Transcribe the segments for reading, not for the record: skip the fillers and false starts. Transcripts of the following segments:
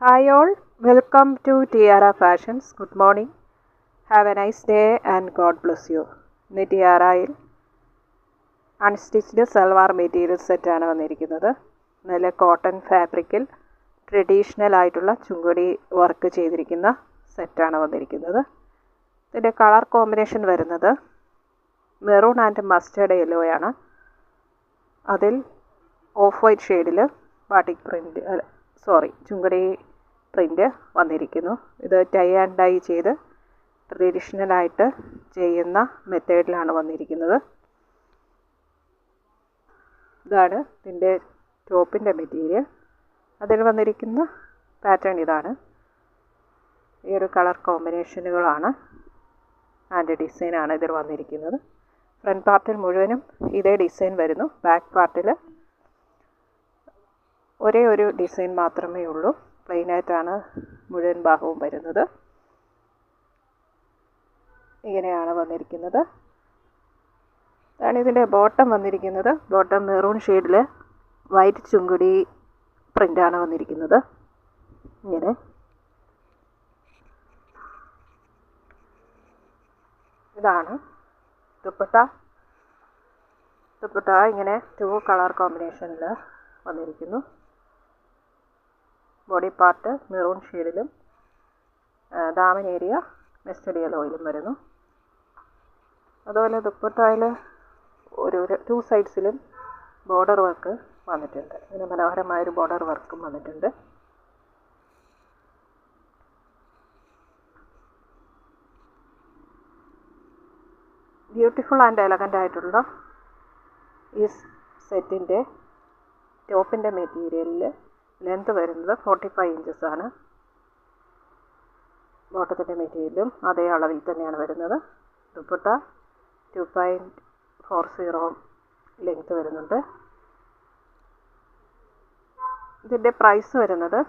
Hi all, welcome to Tiara Fashions. Good morning. Have a nice day and God bless you. ഇന്ന് ടിയാറയിൽ unstitched salwar material സെറ്റാണ് വന്നിരിക്കുന്നത്. നല്ല cotton ഫാബ്രിക്കിൽ traditional ആയിട്ടുള്ള ചുങ്കുടി work ചെയ്തിരിക്കുന്ന സെറ്റാണ് വന്നിരിക്കുന്നത്. ഇതിൻ്റെ കളർ കോമ്പിനേഷൻ വരുന്നത് മെറൂൺ ആൻഡ് മസ്റ്റേർഡ് യെല്ലോയാണ്. അതിൽ ഓഫ് വൈറ്റ് ഷെയ്ഡിൽ ബാട്ടിക് ചുങ്കടി പ്രിൻ്റ് വന്നിരിക്കുന്നു. ഇത് ടൈ ആൻഡ് ഡൈ ചെയ്ത് ട്രഡീഷണലായിട്ട് ചെയ്യുന്ന മെത്തേഡിലാണ് വന്നിരിക്കുന്നത്. ഇതാണ് ഇതിൻ്റെ ടോപ്പിൻ്റെ മെറ്റീരിയൽ. അതിൽ വന്നിരിക്കുന്ന പാറ്റേൺ ഇതാണ്. ഈ ഒരു കളർ കോമ്പിനേഷനുകളാണ് ആൻഡ് ഡിസൈനാണ് ഇതിൽ വന്നിരിക്കുന്നത്. ഫ്രണ്ട് പാർട്ടിൽ മുഴുവനും ഇതേ ഡിസൈൻ വരുന്നു. ബാക്ക് പാർട്ടിൽ ഒരേ ഒരു ഡിസൈൻ മാത്രമേ ഉള്ളൂ. പ്ലെയിനായിട്ടാണ് മുഴുവൻ ഭാഗവും വരുന്നത്. ഇങ്ങനെയാണ് വന്നിരിക്കുന്നത്. ഇതാണ് ഇതിൻ്റെ ബോട്ടം വന്നിരിക്കുന്നത്. ബോട്ടം മെറൂൺ ഷെയ്ഡിൽ വൈറ്റ് ചുങ്കുടി പ്രിൻ്റാണ് വന്നിരിക്കുന്നത്. ഇങ്ങനെ ഇതാണ് ദുപ്പട്ട. ഇങ്ങനെ 2 കളർ കോമ്പിനേഷനിൽ വന്നിരിക്കുന്നു. ബോഡി പാർട്ട് മെറൂൺ ഷെയ്ഡിലും ദാമൻ ഏരിയ മസ്റ്റേർഡ് യെല്ലോയിലും വരുന്നു. അതുപോലെ ദുപ്പട്ടയിൽ ഒരു 2 സൈഡ്സിലും ബോർഡർ വർക്ക് വന്നിട്ടുണ്ട്. ഇതിന് മനോഹരമായൊരു ബോർഡർ വർക്കും വന്നിട്ടുണ്ട്. ബ്യൂട്ടിഫുൾ ആൻഡ് എലഗൻ്റ് ആയിട്ടുള്ള ഈ സെറ്റിൻ്റെ ടോപ്പിൻ്റെ മെറ്റീരിയലിൽ ലെങ്ത് വരുന്നത് 45 ഇഞ്ചസ് ആണ്. ബോട്ടത്തിൻ്റെ മെറ്റീരിയലും അതേ അളവിൽ തന്നെയാണ് വരുന്നത്. ദുപ്പട്ട 2.40 ലെങ്ത് വരുന്നുണ്ട്. ഇതിൻ്റെ പ്രൈസ് വരുന്നത്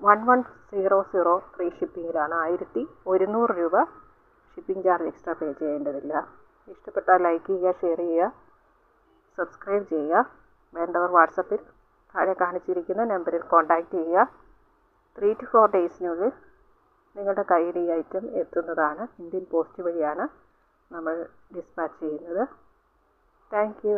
1100 ഫ്രീ ഷിപ്പിങ്ങിലാണ്. 1100 രൂപ ഷിപ്പിംഗ് ചാർജ് എക്സ്ട്രാ പേ ചെയ്യേണ്ടതില്ല. ഇഷ്ടപ്പെട്ടാൽ ലൈക്ക് ചെയ്യുക, ഷെയർ ചെയ്യുക, സബ്സ്ക്രൈബ് ചെയ്യുക. വേണ്ടവർ വാട്സപ്പിൽ താഴെ കാണിച്ചിരിക്കുന്ന നമ്പറിൽ കോൺടാക്റ്റ് ചെയ്യുക. 3 to 4 ഡേയ്സിനുള്ളിൽ നിങ്ങളുടെ കയ്യിൽ ഈ ഐറ്റം എത്തുന്നതാണ്. ഇന്ത്യൻ പോസ്റ്റ് വഴിയാണ് നമ്മൾ ഡിസ്പാച്ച് ചെയ്യുന്നത്. Thank you.